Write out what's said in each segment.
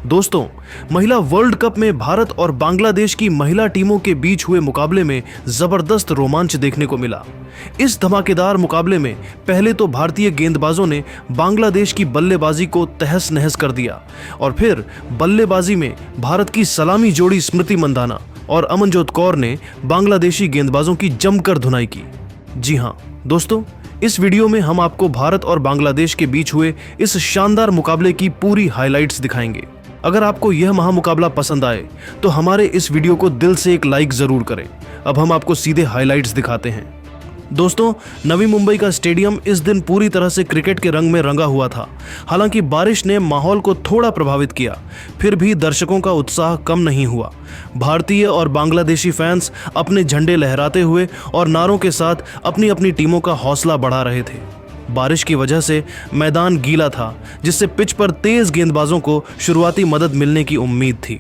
दोस्तों, महिला world cup में भारत और बांग्लादेश की महिला टीमों के बीच हुए मुकाबले में जबरदस्त रोमांच देखने को मिला। इस धमाकेदार मुकाबले में पहले तो भारतीय गेंदबाजों ने बांग्लादेश की बल्लेबाजी को तहस नहस कर दिया और फिर बल्लेबाजी में भारत की सलामी जोड़ी स्मृति मंदाना और अमनजोत कौर ने बांग्लादेशी गेंदबाजों की जमकर धुनाई की। जी हाँ दोस्तों, इस वीडियो में हम आपको भारत और बांग्लादेश के बीच हुए इस शानदार मुकाबले की पूरी हाइलाइट्स दिखाएंगे। अगर आपको यह महामुकाबला पसंद आए तो हमारे इस वीडियो को दिल से एक लाइक जरूर करें। अब हम आपको सीधे हाइलाइट्स दिखाते हैं। दोस्तों, नवी मुंबई का स्टेडियम इस दिन पूरी तरह से क्रिकेट के रंग में रंगा हुआ था। हालांकि बारिश ने माहौल को थोड़ा प्रभावित किया, फिर भी दर्शकों का उत्साह कम नहीं हुआ। भारतीय और बांग्लादेशी फैंस अपने झंडे लहराते हुए और नारों के साथ अपनी अपनी टीमों का हौसला बढ़ा रहे थे। बारिश की वजह से मैदान गीला था, जिससे पिच पर तेज गेंदबाजों को शुरुआती मदद मिलने की उम्मीद थी।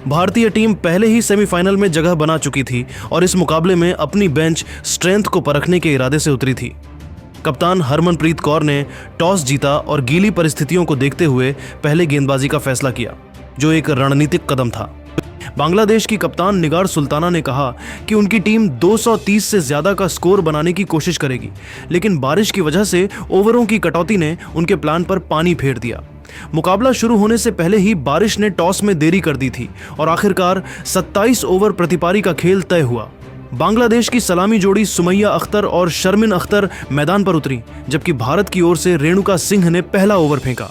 भारतीय टीम पहले ही सेमीफाइनल में जगह बना चुकी थी और इस मुकाबले में अपनी बेंच स्ट्रेंथ को परखने के इरादे से उतरी थी। कप्तान हरमनप्रीत कौर ने टॉस जीता और गीली परिस्थितियों को देखते हुए पहले गेंदबाजी का फैसला किया, जो एक रणनीतिक कदम था। बांग्लादेश की कप्तान निगार सुल्ताना ने कहा कि उनकी टीम 230 से ज्यादा का स्कोर बनाने की कोशिश करेगी, लेकिन बारिश की वजह से ओवरों की कटौती ने उनके प्लान पर पानी फेर दिया। मुकाबला शुरू होने से पहले ही बारिश ने टॉस में देरी कर दी थी और आखिरकार 27 ओवर प्रतिपारी का खेल तय हुआ। बांग्लादेश की सलामी जोड़ी सुमैया अख्तर और शर्मिन अख्तर मैदान पर उतरी, जबकि भारत की ओर से रेणुका सिंह ने पहला ओवर फेंका।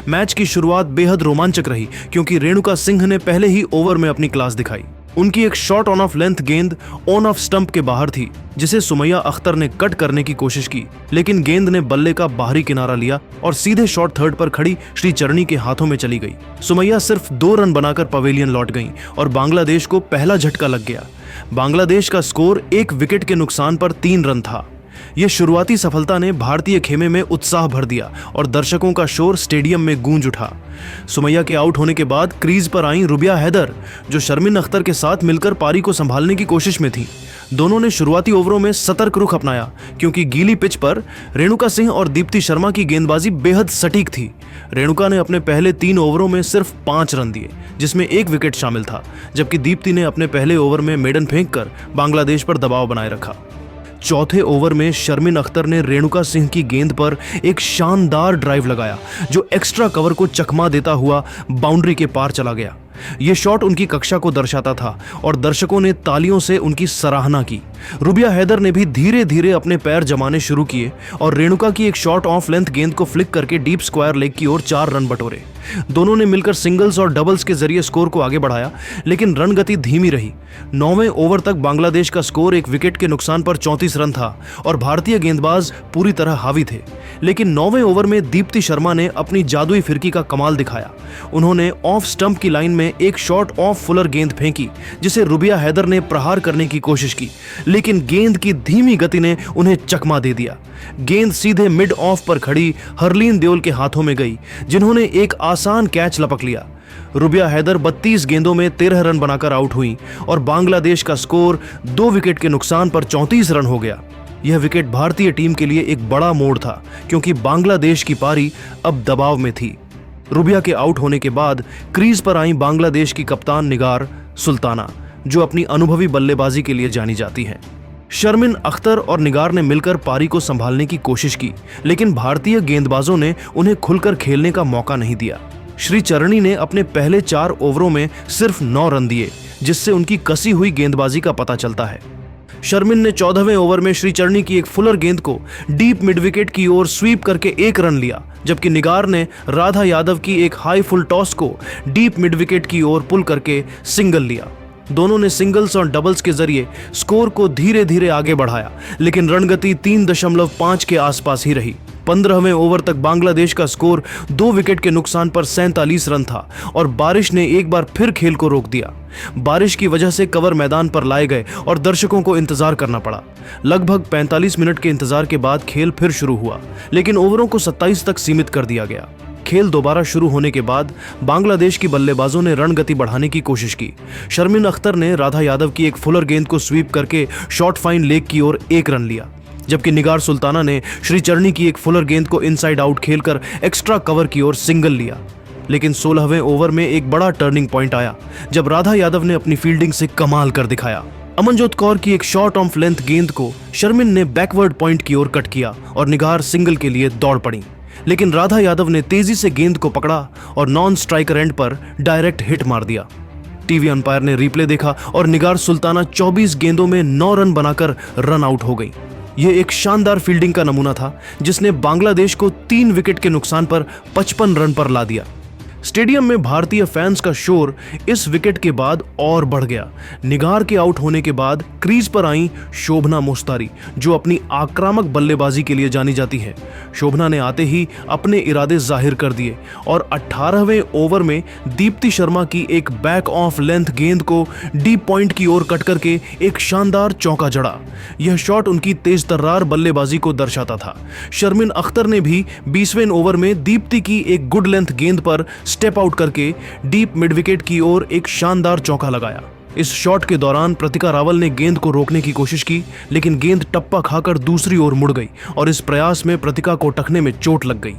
मैच की शुरुआत बेहद रोमांचक रही क्योंकि रेणुका सिंह ने पहले ही ओवर में अपनी क्लास दिखाई। उनकी एक शॉट ऑन ऑफ लेंथ गेंद ऑन ऑफ स्टंप के बाहर थी, जिसे सुमैया अख्तर ने कट करने की कोशिश की, लेकिन गेंद ने बल्ले का बाहरी किनारा लिया और सीधे शॉट थर्ड पर खड़ी श्रीचरणी के हाथों में चली गई। सुमैया सिर्फ 2 रन बनाकर पवेलियन लौट गईं और बांग्लादेश को पहला झटका लग गया। बांग्लादेश का स्कोर 1 विकेट के नुकसान पर 3 रन था। यह शुरुआती सफलता ने भारतीय खेमे में उत्साह भर दिया और दर्शकों का शोर स्टेडियम में गूंज उठा। सुमैया के आउट होने के बाद क्रीज पर आई रुबिया हैदर, जो शर्मिन अख्तर के साथ मिलकर पारी को संभालने की कोशिश में थी। दोनों ने शुरुआती ओवरों में सतर्क रुख अपनाया क्योंकि गीली पिच पर रेणुका सिंह और दीप्ति शर्मा की गेंदबाजी बेहद सटीक थी। रेणुका ने अपने पहले 3 ओवरों में सिर्फ 5 रन दिए, जिसमें 1 विकेट शामिल था, जबकि दीप्ति ने अपने पहले ओवर में मेडन फेंककर बांग्लादेश पर दबाव बनाए रखा। चौथे ओवर में शर्मिन अख्तर ने रेणुका सिंह की गेंद पर एक शानदार ड्राइव लगाया, जो एक्स्ट्रा कवर को चकमा देता हुआ बाउंड्री के पार चला गया। यह शॉट उनकी कक्षा को दर्शाता था और दर्शकों ने तालियों से उनकी सराहना की। रुबिया हैदर ने भी धीरे धीरे अपने पैर जमाने शुरू किए और रेणुका की एक शॉट ऑफ लेंथ गेंद को फ्लिक करके डीप स्क्वायर लेग की ओर 4 रन बटोरे। दोनों ने मिलकर सिंगल्स और डबल्स के जरिए स्कोर को आगे बढ़ाया, लेकिन रन गति धीमी रही। 9वें ओवर तक बांग्लादेश का स्कोर 1 विकेट के नुकसान पर 34 रन था और भारतीय गेंदबाज पूरी तरह हावी थे। लेकिन 9वें ओवर में दीप्ति शर्मा ने अपनी जादुई फिरकी का कमाल दिखाया। उन्होंने ऑफ स्टंप की लाइन में एक शॉट ऑफ फुलर गेंद फेंकी, जिसे रुबिया हैदर ने प्रहार करने की कोशिश की, लेकिन गेंद की धीमी गति ने उन्हें चकमा दे दिया। गेंद सीधे मिड ऑफ पर खड़ी हरलीन देओल के हाथों में गई, जिन्होंने एक आसान कैच लपक लिया। रुबिया हैदर 32 गेंदों में 13 रन बनाकर आउट हुई और बांग्लादेश का स्कोर 2 विकेट के नुकसान पर 34 रन हो गया। यह विकेट भारतीय टीम के लिए एक बड़ा मोड़ था क्योंकि बांग्लादेश की पारी अब दबाव में थी। रुबिया के आउट होने के बाद क्रीज पर आई बांग्लादेश की कप्तान निगार सुल्ताना, जो अपनी अनुभवी बल्लेबाजी के लिए जानी जाती हैं। शर्मिन अख्तर और निगार ने मिलकर पारी को संभालने की कोशिश की, लेकिन भारतीय गेंदबाजों ने उन्हें खुलकर खेलने का मौका नहीं दिया। श्रीचरणी ने अपने पहले 4 ओवरों में सिर्फ 9 रन दिए, जिससे उनकी कसी हुई गेंदबाजी का पता चलता है। शर्मिन ने 14वें ओवर में श्रीचरणी की एक फुलर गेंद को डीप मिड विकेट की ओर स्वीप करके 1 रन लिया, जबकि निगार ने राधा यादव की एक हाई फुल टॉस को डीप मिड विकेट की ओर पुल करके सिंगल लिया। दोनों ने सिंगल्स और डबल्स के जरिए स्कोर को धीरे धीरे आगे बढ़ाया, लेकिन रणगति 3.5 के आसपास ही रही। 15वें ओवर तक बांग्लादेश का स्कोर 2 विकेट के नुकसान पर 47 रन था और बारिश ने एक बार फिर खेल को रोक दिया। बारिश की वजह से कवर मैदान पर लाए गए और दर्शकों को इंतजार करना पड़ा। लगभग 45 मिनट के इंतजार के बाद खेल फिर शुरू हुआ, लेकिन ओवरों को 27 तक सीमित कर दिया गया। खेल दोबारा शुरू होने के बाद बांग्लादेश की बल्लेबाजों ने रन गति बढ़ाने की कोशिश की। शर्मिन अख्तर ने राधा यादव की एक फुलर गेंद को स्वीप करके शॉर्ट फाइन लेग की ओर 1 रन लिया, जबकि निगार सुल्ताना ने श्रीचरणी की एक फुलर गेंद को इनसाइड आउट खेलकर एक्स्ट्रा कवर की ओर सिंगल लिया। लेकिन 16वें ओवर में एक बड़ा टर्निंग पॉइंट आया जब राधा यादव ने अपनी फील्डिंग से कमाल कर दिखाया। अमनजोत कौर की एक शॉर्ट ऑफ लेंथ गेंद को शर्मिन ने बैकवर्ड पॉइंट की ओर कट किया और निगार सिंगल के लिए दौड़ पड़ी, लेकिन राधा यादव ने तेजी से गेंद को पकड़ा और नॉन स्ट्राइकर एंड पर डायरेक्ट हिट मार दिया। टीवी अंपायर ने रिप्ले देखा और निगार सुल्ताना 24 गेंदों में 9 रन बनाकर रन आउट हो गई। यह एक शानदार फील्डिंग का नमूना था जिसने बांग्लादेश को 3 विकेट के नुकसान पर 55 रन पर ला दिया। स्टेडियम में भारतीय फैंस का शोर इस विकेट के बाद और बढ़ गया। निगार के आउट होने के बाद क्रीज पर आई शोभना मोस्तारी, जो अपनी आक्रामक बल्लेबाजी के लिए जानी जाती है। शोभना ने आते ही अपने इरादे जाहिर कर दिए और 18वें ओवर में दीप्ति शर्मा की एक बैक ऑफ लेंथ गेंद को डीप पॉइंट की ओर कट करके एक शानदार चौका जड़ा। यह शॉट उनकी तेज तर्रार बल्लेबाजी को दर्शाता था। शर्मिन अख्तर ने भी 20वें ओवर में दीप्ति की एक गुड लेंथ गेंद पर स्टेप आउट करके डीप मिड विकेट की ओर एक शानदार चौका लगाया। इस शॉट के दौरान प्रतिका रावल ने गेंद को रोकने की कोशिश की, लेकिन गेंद टप्पा खाकर दूसरी ओर मुड़ गई और इस प्रयास में प्रतिका को टखने में चोट लग गई।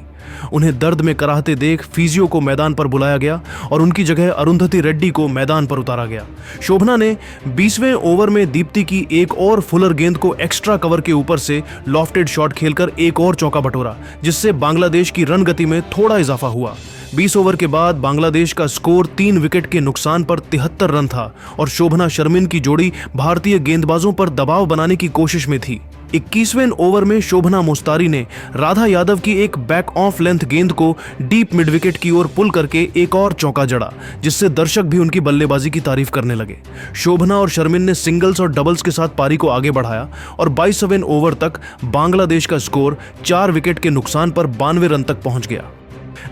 उन्हें दर्द में कराहते देख फिजियो को मैदान पर बुलाया गया और उनकी जगह अरुंधति रेड्डी को मैदान पर उतारा गया। शोभना ने 20वें ओवर में दीप्ति की एक और फुलर गेंद को एक्स्ट्रा कवर के ऊपर से लॉफ्टेड शॉट खेलकर एक और चौका बटोरा, जिससे बांग्लादेश की रन गति में थोड़ा इजाफा हुआ। 20 ओवर के बाद बांग्लादेश का स्कोर 3 विकेट के नुकसान पर 73 रन था और शोभना शर्मिन की जोड़ी भारतीय गेंदबाजों पर दबाव बनाने की कोशिश में थी। 21वें ओवर में शोभना मोस्तारी ने राधा यादव की एक बैक ऑफ लेंथ गेंद को डीप मिड विकेट की ओर पुल करके एक और चौका जड़ा, जिससे दर्शक भी उनकी बल्लेबाजी की तारीफ करने लगे। शोभना और शर्मिन ने सिंगल्स और डबल्स के साथ पारी को आगे बढ़ाया और 22वें ओवर तक बांग्लादेश का स्कोर 4 विकेट के नुकसान पर 92 रन तक पहुंच गया।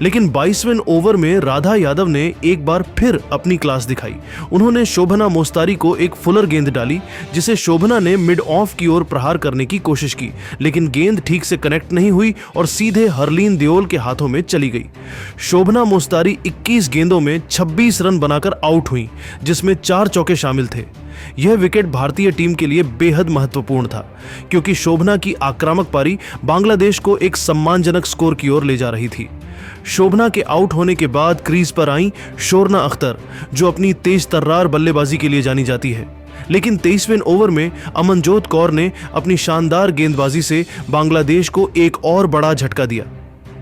लेकिन 22वें ओवर में राधा यादव ने एक बार फिर अपनी क्लास दिखाई। उन्होंने शोभना मोस्तारी को एक फुलर गेंद डाली, जिसे शोभना ने मिड ऑफ की ओर प्रहार करने की कोशिश की, लेकिन गेंद ठीक से कनेक्ट नहीं हुई और सीधे हरलीन देओल के हाथों में चली गई। शोभना मोस्तारी 21 गेंदों में 26 रन बनाकर आउट हुई, जिसमें 4 चौके शामिल थे। यह विकेट भारतीय टीम के लिए बेहद महत्वपूर्ण था, क्योंकि शोभना की आक्रामक पारी बांग्लादेश को एक सम्मानजनक स्कोर की ओर ले जा रही थी। शोभना के आउट होने के बाद क्रीज पर आई शोरना अख्तर, जो अपनी तेज तर्रार बल्लेबाजी के लिए जानी जाती है। लेकिन 23वें ओवर में अमनजोत कौर ने अपनी शानदार गेंदबाजी से बांग्लादेश को एक और बड़ा झटका दिया।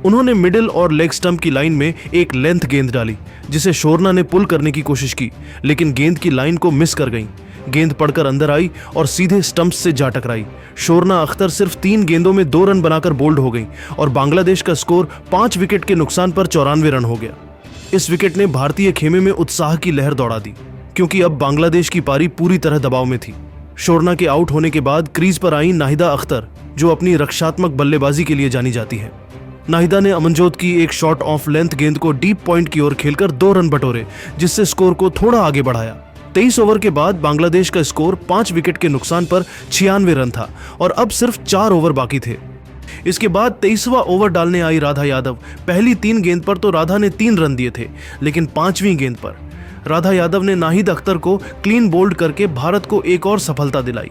उन्होंने मिडिल और लेग स्टंप की लाइन में एक लेंथ गेंद डाली, जिसे शोरना ने पुल करने की कोशिश की, लेकिन गेंद की लाइन को मिस कर गई। गेंद पड़कर अंदर आई और सीधे स्टंप्स से जा टकराई। शोरना अख्तर सिर्फ 3 गेंदों में 2 रन बनाकर बोल्ड हो गई और बांग्लादेश का स्कोर 5 विकेट के नुकसान पर 94 रन हो गया। इस विकेट ने भारतीय खेमे में उत्साह की लहर दौड़ा दी, क्योंकि अब बांग्लादेश की पारी पूरी तरह दबाव में थी। शोरना के आउट होने के बाद क्रीज पर आई नाहिदा अख्तर, जो अपनी रक्षात्मक बल्लेबाजी के लिए जानी जाती है। नाहिदा ने अमनजोत की एक शॉट ऑफ लेंथ गेंद को डीप पॉइंट की ओर खेलकर 2 रन बटोरे, जिससे स्कोर को थोड़ा आगे बढ़ाया। 23 ओवर के बाद बांग्लादेश का स्कोर 5 विकेट के नुकसान पर 96 रन था और अब सिर्फ 4 ओवर बाकी थे। इसके बाद 23वां ओवर डालने आई राधा यादव। पहली 3 गेंद पर तो राधा ने 3 रन दिए थे, लेकिन 5वीं गेंद पर राधा यादव ने नाहिद अख्तर को क्लीन बोल्ड करके भारत को एक और सफलता दिलाई।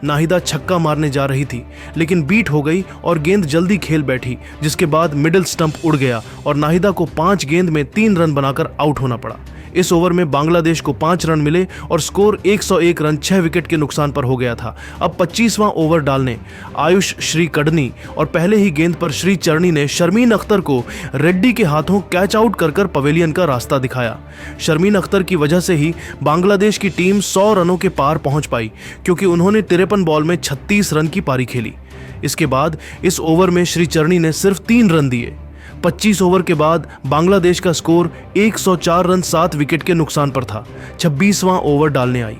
नाहिदा छक्का मारने जा रही थी, लेकिन बीट हो गई और गेंद जल्दी खेल बैठी, जिसके बाद मिडिल स्टंप उड़ गया और नाहिदा को 5 गेंद में 3 रन बनाकर आउट होना पड़ा। इस ओवर में बांग्लादेश को 5 रन मिले और स्कोर 101 रन 6 विकेट के नुकसान पर हो गया था। अब 25वां ओवर डालने आयुष श्री कडनी और पहले ही गेंद पर श्री चरणी ने शर्मीन अख्तर को रेड्डी के हाथों कैच आउट कर कर पवेलियन का रास्ता दिखाया। शर्मीन अख्तर की वजह से ही बांग्लादेश की टीम 100 रनों के पार पहुंच पाई, क्योंकि उन्होंने 53 बॉल में 36 रन की पारी खेली। इसके बाद इस ओवर में श्री चरणी ने सिर्फ 3 रन दिए। 25 ओवर के बाद बांग्लादेश का स्कोर 104 रन 7 विकेट के नुकसान पर था। 26वां ओवर डालने आई।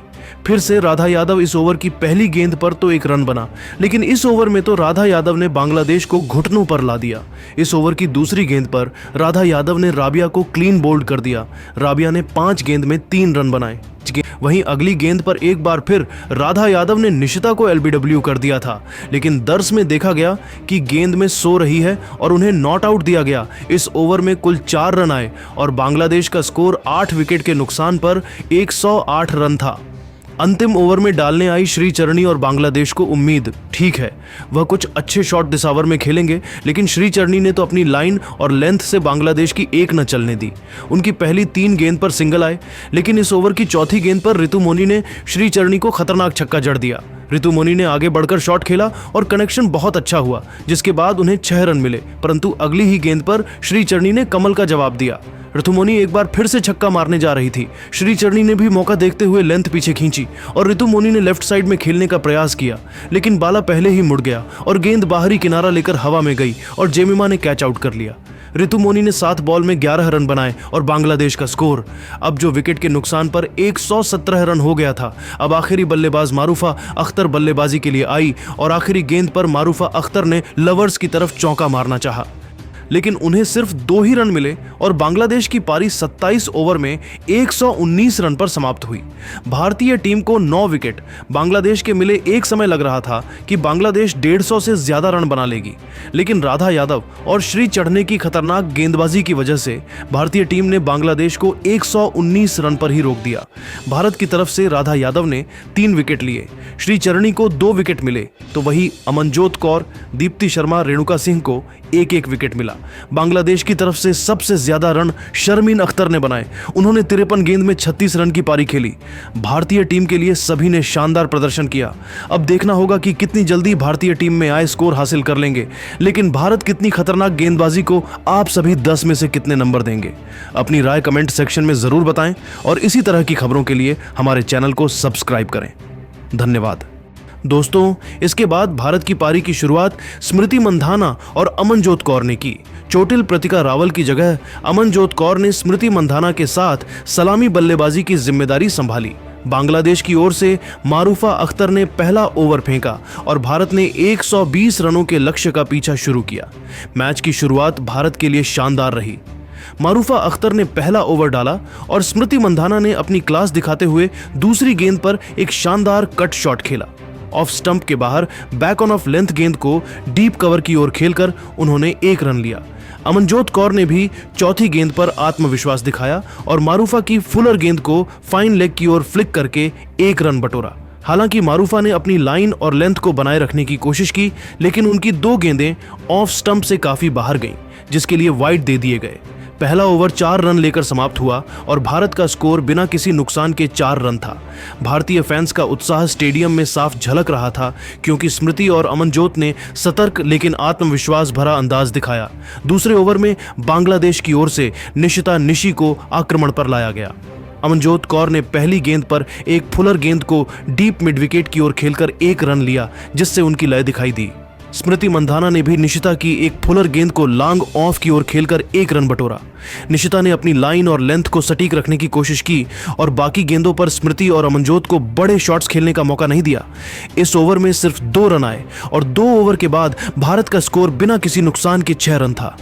फिर से राधा यादव इस ओवर की पहली गेंद पर तो 1 रन बना, लेकिन इस ओवर में तो राधा यादव ने बांग्लादेश को घुटनों पर ला दिया। इस ओवर की दूसरी गेंद पर राधा यादव ने राबिया को क्लीन बोल्ड कर दिया। राबिया ने 5 गेंद में 3 रन बनाए। वहीं अगली गेंद पर एक बार फिर राधा यादव ने निशिता को एलबीडब्ल्यू कर दिया था, लेकिन दर्स में देखा गया कि गेंद में सो रही है और उन्हें नॉट आउट दिया गया। इस ओवर में कुल 4 रन आए और बांग्लादेश का स्कोर 8 विकेट के नुकसान पर 108 रन था। अंतिम ओवर में डालने आई श्री चरणी और बांग्लादेश को उम्मीद, ठीक है वह कुछ अच्छे शॉट दिसावर में खेलेंगे, लेकिन श्री चरणी ने तो अपनी लाइन और लेंथ से बांग्लादेश की एक न चलने दी। उनकी पहली 3 गेंद पर सिंगल आए, लेकिन इस ओवर की चौथी गेंद पर रितु मोनी ने श्री चरणी को खतरनाक छक्का जड़ दिया। रितु मोनी ने आगे बढ़कर शॉट खेला और कनेक्शन बहुत अच्छा हुआ, जिसके बाद उन्हें 6 रन मिले, परंतु अगली ही गेंद पर श्री चरणी ने कमल का जवाब दिया। रितु मोनी एक बार फिर से छक्का मारने जा रही थी। श्री चरणी ने भी मौका देखते हुए लेंथ पीछे खींची और रितु मोनी ने लेफ्ट साइड में खेलने का प्रयास किया, लेकिन बाला पहले ही मुड़ गया और गेंद बाहरी किनारा लेकर हवा में गई और जेमिमा ने कैच आउट कर लिया। रितु मोनी ने 7 बॉल में 11 रन बनाए और बांग्लादेश का स्कोर अब जो विकेट के नुकसान पर 117 रन हो गया था। अब आखिरी बल्लेबाज मारूफा अख्तर बल्लेबाजी के लिए आई और आखिरी गेंद पर मारूफा अख्तर ने लवर्स की तरफ चौका मारना चाहा, लेकिन उन्हें सिर्फ 2 ही रन मिले और बांग्लादेश की पारी 27 ओवर में 119 रन पर समाप्त हुई। भारतीय टीम को 9 विकेट, बांग्लादेश के मिले। एक समय लग रहा था कि बांग्लादेश 150 से ज्यादा रन बना लेगी, लेकिन राधा यादव और श्री चढ़ने की खतरनाक गेंदबाजी की वजह से भारतीय टीम ने बांग्लादेश को 119 रन पर ही रोक दिया। भारत की तरफ से राधा यादव ने 3 विकेट लिए, श्री चरणी को 2 विकेट मिले, तो वही अमनजोत कौर, दीप्ति शर्मा, रेणुका सिंह को 1-1 विकेट मिला। बांग्लादेश की तरफ से सबसे ज्यादा रन शर्मीन अख्तर ने बनाए। उन्होंने 53 गेंद में 36 रन की पारी खेली। भारतीय टीम के लिए सभी ने शानदार प्रदर्शन किया। अब देखना होगा कि कितनी जल्दी भारतीय टीम में आए स्कोर हासिल कर लेंगे, लेकिन भारत कितनी खतरनाक गेंदबाजी को आप सभी 10 में से कितने नंबर देंगे? अपनी राय कमेंट सेक्शन में जरूर बताएं और इसी तरह की खबरों के लिए हमारे चैनल को सब्सक्राइब करें। धन्यवाद दोस्तों। इसके बाद भारत की पारी की शुरुआत स्मृति मंधाना और अमनजोत कौर ने की। चोटिल प्रतिका रावल की जगह अमनजोत कौर ने स्मृति मंधाना के साथ सलामी बल्लेबाजी की जिम्मेदारी संभाली। बांग्लादेश की ओर से मारूफा अख्तर ने पहला ओवर फेंका और भारत ने 120 रनों के लक्ष्य का पीछा शुरू किया। मैच की शुरुआत भारत के लिए शानदार रही। मारूफा अख्तर ने पहला ओवर डाला और स्मृति मंधाना ने अपनी क्लास दिखाते हुए दूसरी गेंद पर एक शानदार कट शॉट खेला। ऑफ स्टंप के बाहर बैक ऑन ऑफ लेंथ गेंद को डीप कवर की ओर खेलकर उन्होंने 1 रन लिया। अमनजोत कौर ने भी चौथी गेंद पर आत्मविश्वास दिखाया और मारूफा की फुलर गेंद को फाइन लेग की ओर फ्लिक करके 1 रन बटोरा। हालांकि मारूफा ने अपनी लाइन और लेंथ को बनाए रखने की कोशिश की, लेकिन उनकी 2 गेंदें ऑफ स्टंप से काफी बाहर गईं, जिसके लिए वाइड दे दिए गए। पहला ओवर 4 रन लेकर समाप्त हुआ और भारत का स्कोर बिना किसी नुकसान के 4 रन था। भारतीय फैंस का उत्साह स्टेडियम में साफ झलक रहा था, क्योंकि स्मृति और अमनजोत ने सतर्क लेकिन आत्मविश्वास भरा अंदाज दिखाया। दूसरे ओवर में बांग्लादेश की ओर से निशिता निशी को आक्रमण पर लाया गया। अमनजोत कौर ने पहली गेंद पर एक फुलर गेंद को डीप मिड विकेट की ओर खेलकर 1 रन लिया, जिससे उनकी लय दिखाई दी। स्मृति मंधाना ने भी निशिता की एक फुलर गेंद को लॉन्ग ऑफ की ओर खेलकर 1 रन बटोरा। निशिता ने अपनी लाइन और लेंथ को सटीक रखने की कोशिश की और बाकी गेंदों पर स्मृति और अमनजोत को बड़े शॉट्स खेलने का मौका नहीं दिया। इस ओवर में सिर्फ 2 रन आए और 2 ओवर के बाद भारत का स्कोर बिना किसी नुकसान के 6 रन था।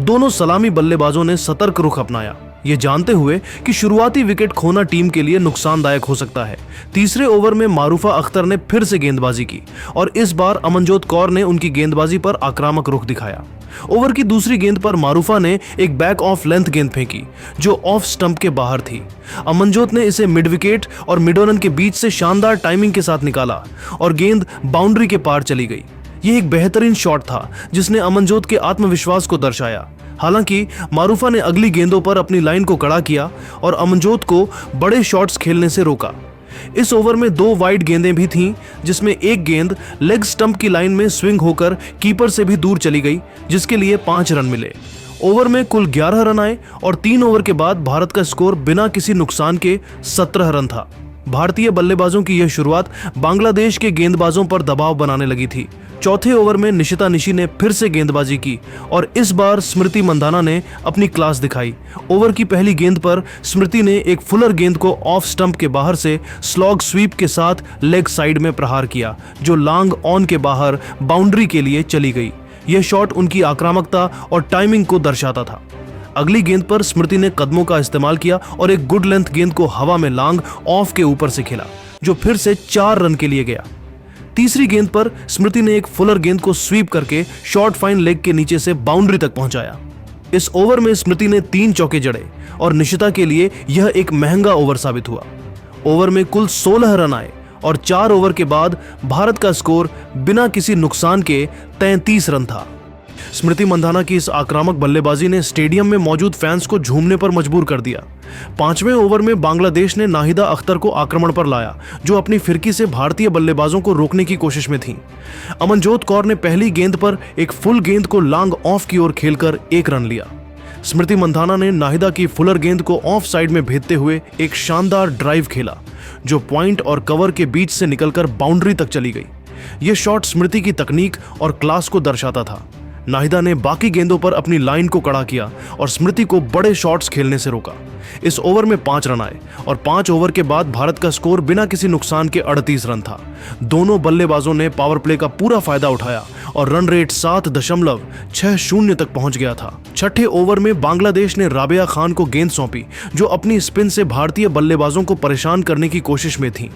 दोनों सलामी बल्लेबाजों ने सतर्क रुख अपनाया, ये जानते हुए कि शुरुआती विकेट खोना टीम के लिए नुकसानदायक हो सकता है। तीसरे ओवर में मारूफा अख्तर ने फिर से गेंदबाजी की और इस बार अमनजोत कौर ने उनकी गेंदबाजी पर आक्रामक रुख दिखाया। ओवर की दूसरी गेंद पर मारूफा ने एक बैक ऑफ लेंथ गेंद फेंकी जो ऑफ स्टंप के बाहर थी। अमनजोत ने इसे मिड विकेट और मिड ऑन के बीच से शानदार टाइमिंग के साथ निकाला और गेंद बाउंड्री के पार चली गई। यह एक बेहतरीन शॉट था जिसने अमनजोत के आत्मविश्वास को दर्शाया। हालांकि मारूफा ने अगली गेंदों पर अपनी लाइन को कड़ा किया और अमनजोत को बड़े शॉट्स खेलने से रोका। इस ओवर में 2 वाइड गेंदें भी थीं, जिसमें एक गेंद लेग स्टंप की लाइन में स्विंग होकर कीपर से भी दूर चली गई, जिसके लिए 5 रन मिले। ओवर में कुल 11 रन आए और 3 ओवर के बाद भारत का स्कोर बिना किसी नुकसान के 17 रन था। भारतीय बल्लेबाजों की यह शुरुआत बांग्लादेश के गेंदबाजों पर दबाव बनाने लगी थी। चौथे ओवर में निशिता निशी ने फिर से गेंदबाजी की और इस बार स्मृति मंधाना ने अपनी क्लास दिखाई। ओवर की पहली गेंद पर स्मृति ने एक फुलर गेंद को ऑफ स्टंप के बाहर से स्लॉग स्वीप के साथ लेग साइड में प्रहार किया, जो लॉन्ग ऑन के बाहर बाउंड्री के लिए चली गई। यह शॉट उनकी आक्रामकता और टाइमिंग को दर्शाता था। अगली गेंद पर स्मृति ने कदमों का इस्तेमाल किया और एक गुड लेंथ गेंद को हवा में लॉन्ग ऑफ के ऊपर से खेला, जो फिर से 4 रन के लिए गया। तीसरी गेंद पर स्मृति ने एक फुलर गेंद को स्वीप करके शॉर्ट फाइन लेग के नीचे से बाउंड्री तक पहुंचाया। इस ओवर में स्मृति ने 3 चौके जड़े और निशिता के लिए यह एक महंगा ओवर साबित हुआ। ओवर में कुल 16 रन आए और 4 ओवर के बाद भारत का स्कोर बिना किसी नुकसान के 33 रन था। स्मृति मंधाना की इस आक्रामक बल्लेबाजी ने स्टेडियम में मौजूद फैंस को झूमने पर मजबूर कर दिया। 5वें ओवर में बांग्लादेश ने नाहिदा अख्तर को आक्रमण पर लाया, जो अपनी फिरकी से भारतीय बल्लेबाजों को रोकने की कोशिश में थीं। अमनजोत कौर ने पहली गेंद पर एक फुल गेंद को लॉन्ग ऑफ की ओर खेलकर 1 रन लिया। स्मृति मंधाना ने नाहिदा की फुलर गेंद को ऑफ साइड में भेजते हुए एक शानदार ड्राइव खेला, जो पॉइंट और कवर के बीच से निकलकर बाउंड्री तक चली गई। यह शॉट स्मृति की तकनीक और क्लास को दर्शाता था। नाहिदा ने बाकी गेंदों पर अपनी लाइन को कड़ा किया और स्मृति को बड़े शॉट्स खेलने से रोका। इस ओवर में 5 रन आए और 5 ओवर के बाद भारत का स्कोर बिना किसी नुकसान के 38 रन था। दोनों बल्लेबाजों ने पावर प्ले का पूरा फायदा उठाया और रन रेट 7.60 तक पहुंच गया था। छठे ओवर में बांग्लादेश ने राबिया खान को गेंद सौंपी, जो अपनी स्पिन से भारतीय बल्लेबाजों को परेशान करने की कोशिश में थी।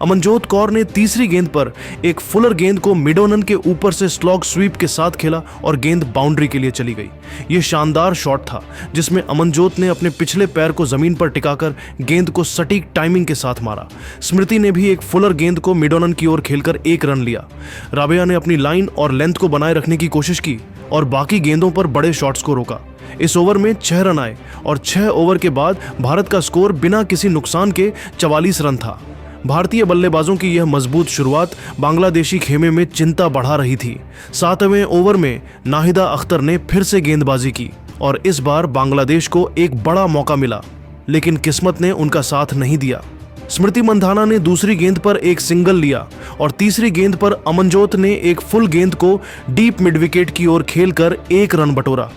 अमनजोत कौर ने तीसरी गेंद पर एक फुलर गेंद को मिडोनन के ऊपर से स्लॉग स्वीप के साथ खेला और गेंद बाउंड्री के लिए चली गई। यह शानदार शॉट था, जिसमें अमनजोत ने अपने पिछले पैर को जमीन पर टिकाकर गेंद को सटीक टाइमिंग के साथ मारा। स्मृति ने भी एक फुलर गेंद को मिडोनन की ओर खेलकर 1 रन लिया। राबिया ने अपनी लाइन और लेंथ को बनाए रखने की कोशिश की और बाकी गेंदों पर बड़े शॉट्स को रोका। इस ओवर में 6 रन आए और 6 ओवर के बाद भारत का स्कोर बिना किसी नुकसान के 44 रन था। भारतीय बल्लेबाजों की यह मजबूत शुरुआत बांग्लादेशी खेमे में चिंता बढ़ा रही थी। 7वें ओवर में नाहिदा अख्तर ने फिर से गेंदबाजी की और इस बार बांग्लादेश को एक बड़ा मौका मिला, लेकिन किस्मत ने उनका साथ नहीं दिया। स्मृति मंधाना ने दूसरी गेंद पर एक सिंगल लिया और तीसरी गेंद पर अमनजोत ने एक फुल गेंद को डीप मिड विकेट की ओर खेलकर 1 रन बटोरा।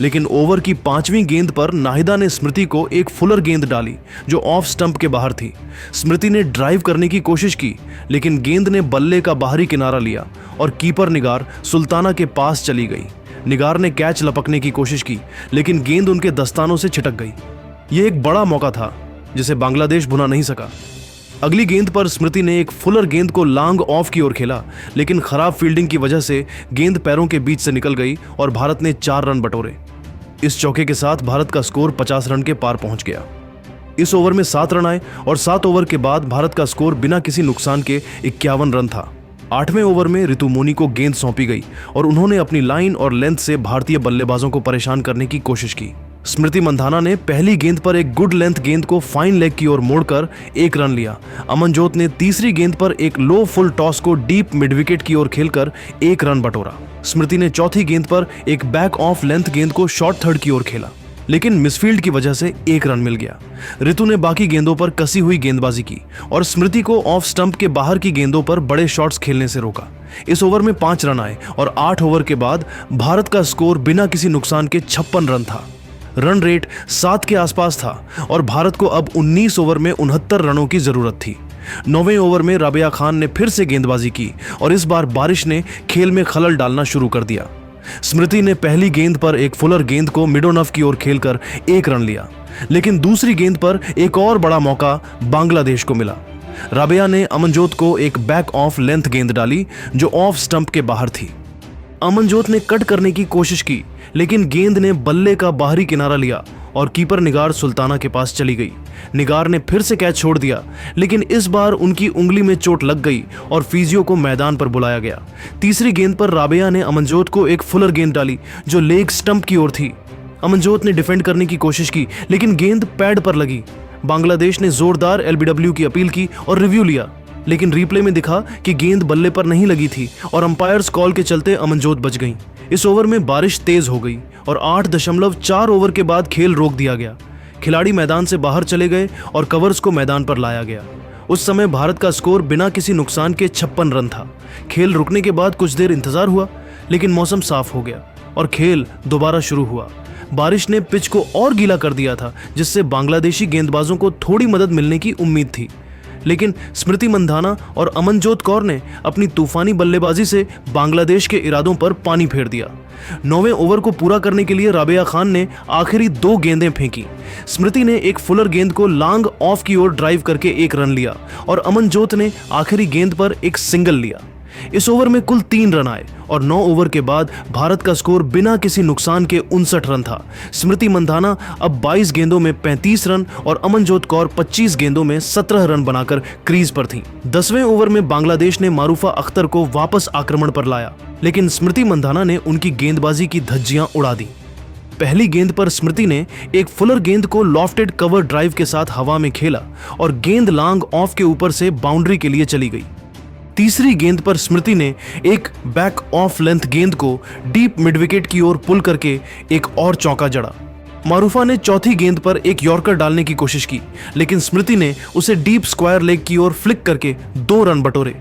लेकिन ओवर की 5वीं गेंद पर नाहिदा ने स्मृति को एक फुलर गेंद डाली, जो ऑफ स्टंप के बाहर थी। स्मृति ने ड्राइव करने की कोशिश की, लेकिन गेंद ने बल्ले का बाहरी किनारा लिया और कीपर निगार सुल्ताना के पास चली गई। निगार ने कैच लपकने की कोशिश की, लेकिन गेंद उनके दस्तानों से छिटक गई। यह एक बड़ा मौका था, जिसे बांग्लादेश भुना नहीं सका। अगली गेंद पर स्मृति ने एक फुलर गेंद को लॉन्ग ऑफ की ओर खेला, लेकिन खराब फील्डिंग की वजह से गेंद पैरों के बीच से निकल गई और भारत ने 4 रन बटोरे। इस चौके के साथ भारत का स्कोर 50 रन के पार पहुंच गया। इस ओवर में 7 रन आए और 7 ओवर के बाद भारत का स्कोर बिना किसी नुकसान के 51 रन था। 8वें ओवर में रितु मोनी को गेंद सौंपी गई और उन्होंने अपनी लाइन और लेंथ से भारतीय बल्लेबाजों को परेशान करने की कोशिश की। स्मृति मंधाना ने पहली गेंद पर एक गुड लेंथ गेंद को फाइन लेग की ओर मोड़कर 1 रन लिया। अमनजोत ने तीसरी गेंद पर एक लो फुल टॉस को डीप मिड विकेट की ओर खेलकर 1 रन बटोरा। स्मृति ने चौथी गेंद पर एक बैक ऑफ लेंथ गेंद को शॉर्ट थर्ड की ओर खेला, लेकिन मिसफील्ड की वजह से 1 रन मिल गया। रितु ने बाकी गेंदों पर कसी हुई गेंदबाजी की और स्मृति को ऑफ स्टंप के बाहर की गेंदों पर बड़े शॉट्स खेलने से रोका। इस ओवर में 5 रन आए और 8 ओवर के बाद भारत का स्कोर बिना किसी नुकसान के 56 रन था। रन रेट 7 के आसपास था और भारत को अब 19 ओवर में 69 रनों की जरूरत थी। 9वें ओवर में राबिया खान ने फिर से गेंदबाजी की और इस बार बारिश ने खेल में खलल डालना शुरू कर दिया। स्मृति ने पहली गेंद पर एक फुलर गेंद को मिड ऑफ की ओर खेलकर 1 रन लिया, लेकिन दूसरी गेंद पर एक और बड़ा मौका बांग्लादेश को मिला। राबिया ने अमनजोत को एक बैक ऑफ लेंथ गेंद डाली, जो ऑफ स्टंप के बाहर थी। अमनजोत ने कट करने की कोशिश की, लेकिन गेंद ने बल्ले का बाहरी किनारा लिया और कीपर निगार सुल्ताना के पास चली गई। निगार ने फिर से कैच छोड़ दिया, लेकिन इस बार उनकी उंगली में चोट लग गई और फिजियो को मैदान पर बुलाया गया। तीसरी गेंद पर राबिया ने अमनजोत को एक फुलर गेंद डाली, जो लेग स्टंप की ओर थी। अमनजोत ने डिफेंड करने की कोशिश की, लेकिन गेंद पैड पर लगी। बांग्लादेश ने जोरदार एलबीडब्ल्यू की अपील की और रिव्यू लिया, लेकिन रिप्ले में दिखा कि गेंद बल्ले पर नहीं लगी थी और अंपायर्स कॉल के चलते अमनजोत बच गईं। इस ओवर में बारिश तेज हो गई और 8.4 ओवर के बाद खेल रोक दिया गया। खिलाड़ी मैदान से बाहर चले गए और कवर्स को मैदान पर लाया गया। उस समय भारत का स्कोर बिना किसी नुकसान के 56 रन था। खेल रुकने के बाद कुछ देर इंतजार हुआ, लेकिन मौसम साफ हो गया और खेल दोबारा शुरू हुआ। बारिश ने पिच को और गीला कर दिया था, जिससे बांग्लादेशी गेंदबाजों को थोड़ी मदद मिलने की उम्मीद थी, लेकिन स्मृति मंधाना और अमनजोत कौर ने अपनी तूफानी बल्लेबाजी से बांग्लादेश के इरादों पर पानी फेर दिया। 9वें ओवर को पूरा करने के लिए राबिया खान ने आखिरी 2 गेंदें फेंकी। स्मृति ने एक फुलर गेंद को लॉन्ग ऑफ की ओर ड्राइव करके 1 रन लिया और अमनजोत ने आखिरी गेंद पर एक सिंगल लिया। इस ओवर में कुल 3 रन आए और 9 ओवर के बाद भारत का स्कोर बिना किसी नुकसान के 59 रन था। स्मृति मंधाना अब 22 गेंदों में 35 रन और अमनजोत कौर 25 गेंदों में 17 रन बनाकर क्रीज पर थीं। 10वें ओवर में बांग्लादेश ने मारूफा अख्तर को वापस आक्रमण पर लाया, लेकिन स्मृति मंधाना ने उनकी गेंदबाजी की धज्जियां उड़ा दी। पहली गेंद पर स्मृति ने एक फुलर गेंद को लॉफ्टेड कवर ड्राइव के साथ हवा में खेला और गेंद लॉन्ग ऑफ के ऊपर से बाउंड्री के लिए चली गई। तीसरी गेंद पर स्मृति ने एक बैक ऑफ लेंथ गेंद को डीप मिड विकेट की ओर पुल करके एक और चौका जड़ा। मारूफा ने चौथी गेंद पर एक यॉर्कर डालने की कोशिश की, लेकिन स्मृति ने उसे डीप स्क्वायर लेग की ओर फ्लिक करके 2 रन बटोरे।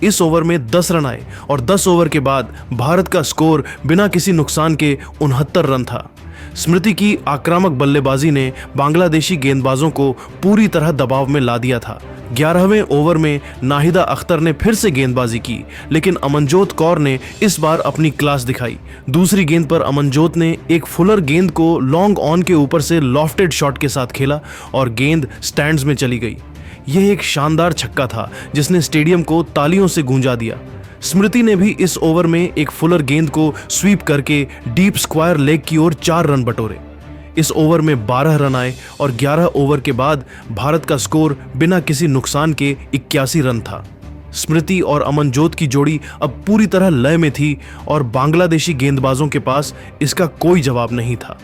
इस ओवर में 10 रन आए और 10 ओवर के बाद भारत का स्कोर बिना किसी नुकसान के 69 रन था। स्मृति की आक्रामक बल्लेबाजी ने बांग्लादेशी गेंदबाजों को पूरी तरह दबाव में ला दिया था। 11वें ओवर में नाहिदा अख्तर ने फिर से गेंदबाजी की, लेकिन अमनजोत कौर ने इस बार अपनी क्लास दिखाई। दूसरी गेंद पर अमनजोत ने एक फुलर गेंद को लॉन्ग ऑन के ऊपर से लॉफ्टेड शॉट के साथ खेला और गेंद स्टैंड्स में चली गई। यह एक शानदार छक्का था जिसने स्टेडियम को तालियों से गूंजा दिया। स्मृति ने भी इस ओवर में एक फुलर गेंद को स्वीप करके डीप स्क्वायर लेग की ओर 4 रन बटोरे। इस ओवर में 12 रन आए और 11 ओवर के बाद भारत का स्कोर बिना किसी नुकसान के 81 रन था। स्मृति और अमनजोत की जोड़ी अब पूरी तरह लय में थी और बांग्लादेशी गेंदबाजों के पास इसका कोई जवाब नहीं था।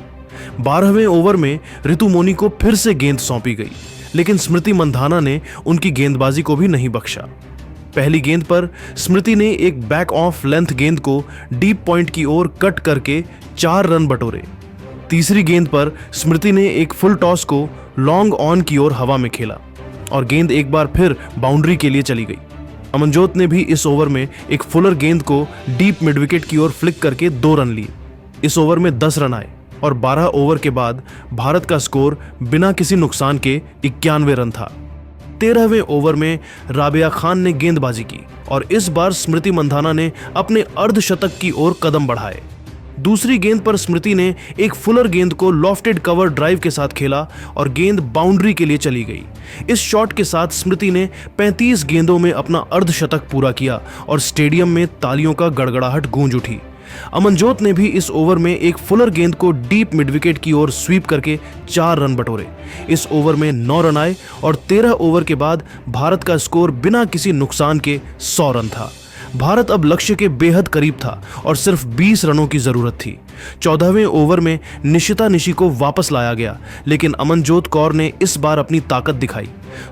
12वें ओवर में ऋतु मोनी को फिर से गेंद सौंपी गई, लेकिन स्मृति मंधाना ने उनकी गेंदबाजी को भी नहीं बख्शा। पहली गेंद पर स्मृति ने एक बैक ऑफ लेंथ गेंद को डीप पॉइंट की ओर कट करके 4 रन बटोरे। तीसरी गेंद पर स्मृति ने एक फुल टॉस को लॉन्ग ऑन की ओर हवा में खेला और गेंद एक बार फिर बाउंड्री के लिए चली गई। अमनजोत ने भी इस ओवर में एक फुलर गेंद को डीप मिड विकेट की ओर फ्लिक करके 2 रन लिए। इस ओवर में 10 रन आए और 12 ओवर के बाद भारत का स्कोर बिना किसी नुकसान के 91 रन था। 13वें ओवर में राबिया खान ने गेंदबाजी की और इस बार स्मृति मंधाना ने अपने अर्धशतक की ओर कदम बढ़ाए। दूसरी गेंद पर स्मृति ने एक फुलर गेंद को लॉफ्टेड कवर ड्राइव के साथ खेला और गेंद बाउंड्री के लिए चली गई। इस शॉट के साथ स्मृति ने 35 गेंदों में अपना अर्धशतक पूरा किया और स्टेडियम में तालियों का गड़गड़ाहट गूंज उठी। अमनजोत ने भी इस ओवर में एक फुलर गेंद को डीप मिड विकेट की ओर स्वीप करके 4 रन बटोरे। इस ओवर में 9 रन आए और 13 ओवर के बाद भारत का स्कोर बिना किसी नुकसान के 100 रन था। भारत अब लक्ष्य के बेहद करीब था और सिर्फ 20 रनों की जरूरत थी। 14वें ओवर में निशिता निशी को वापस लाया गया, लेकिन अमनजोत कौर ने इस बार अपनी ताकत दिखाई।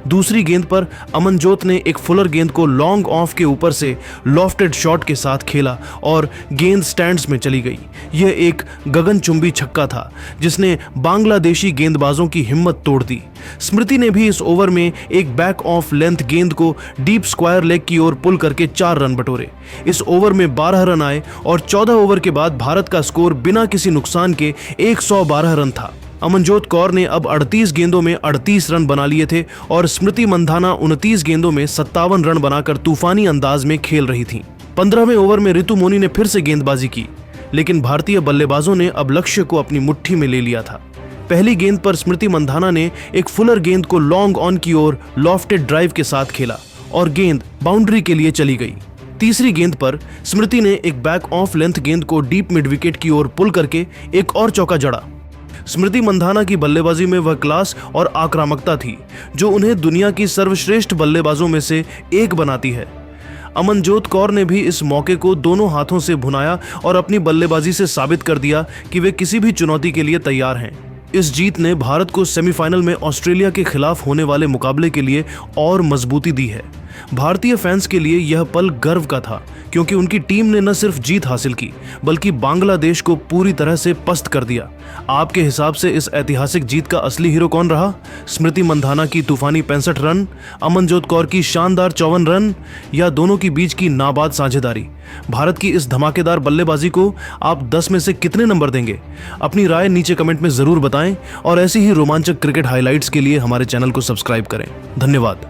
दूसरी गेंद पर अमनजोत ने एक फुलर गेंद को लॉन्ग ऑफ के ऊपर से लॉफ्टेड शॉट के साथ खेला और गेंद स्टैंड्स में चली गई। यह एक गगनचुंबी छक्का था जिसने बांग्लादेशी गेंदबाजों की हिम्मत तोड़ दी। स्मृति ने भी इस ओवर में एक बैक ऑफ लेंथ गेंद को डीप स्क्वायर लेग की ओर पुल करके 4 रन बटोरे। इस ओवर में 12 रन आए और 14 ओवर के बाद भारत का स्कोर बिना किसी नुकसान के 112 रन था। अमनजोत कौर ने अब 38 गेंदों में 38 रन बना लिए थे और स्मृति मंधाना 29 गेंदों में 57 रन बनाकर तूफानी अंदाज में खेल रही थीं। 15वें ओवर में ऋतु मोनी ने फिर से गेंदबाजी की, लेकिन भारतीय बल्लेबाजों ने अब लक्ष्य को अपनी मुट्ठी में ले लिया था। पहली गेंद पर स्मृति मंधाना ने एक फुलर गेंद को लॉन्ग ऑन की ओर लॉफ्टेड ड्राइव के साथ खेला और गेंद बाउंड्री के लिए चली गई। तीसरी गेंद पर स्मृति ने एक बैक ऑफ लेंथ गेंद को डीप मिड विकेट की ओर पुल करके एक और चौका जड़ा। स्मृति मंधाना की बल्लेबाजी में वह क्लास और आक्रामकता थी जो उन्हें दुनिया की सर्वश्रेष्ठ बल्लेबाजों में से एक बनाती है। अमनजोत कौर ने भी इस मौके को दोनों हाथों से भुनाया और अपनी बल्लेबाजी से साबित कर दिया कि वे किसी भी चुनौती के लिए तैयार हैं। इस जीत ने भारत को सेमीफाइनल में ऑस्ट्रेलिया के खिलाफ होने वाले मुकाबले के लिए और मजबूती दी है। भारतीय फैंस के लिए यह पल गर्व का था क्योंकि उनकी टीम ने न सिर्फ जीत हासिल की बल्कि बांग्लादेश को पूरी तरह से पस्त कर दिया। आपके हिसाब से इस ऐतिहासिक जीत का असली हीरो कौन रहा? स्मृति मंधाना की तूफानी 65 रन, अमनजोत कौर की शानदार 54 रन या दोनों के बीच की नाबाद साझेदारी? भारत की इस धमाकेदार बल्लेबाजी को आप 10 में से कितने नंबर देंगे? अपनी राय नीचे कमेंट में जरूर बताएं और ऐसी ही रोमांचक क्रिकेट हाइलाइट्स के लिए हमारे चैनल को सब्सक्राइब करें। धन्यवाद।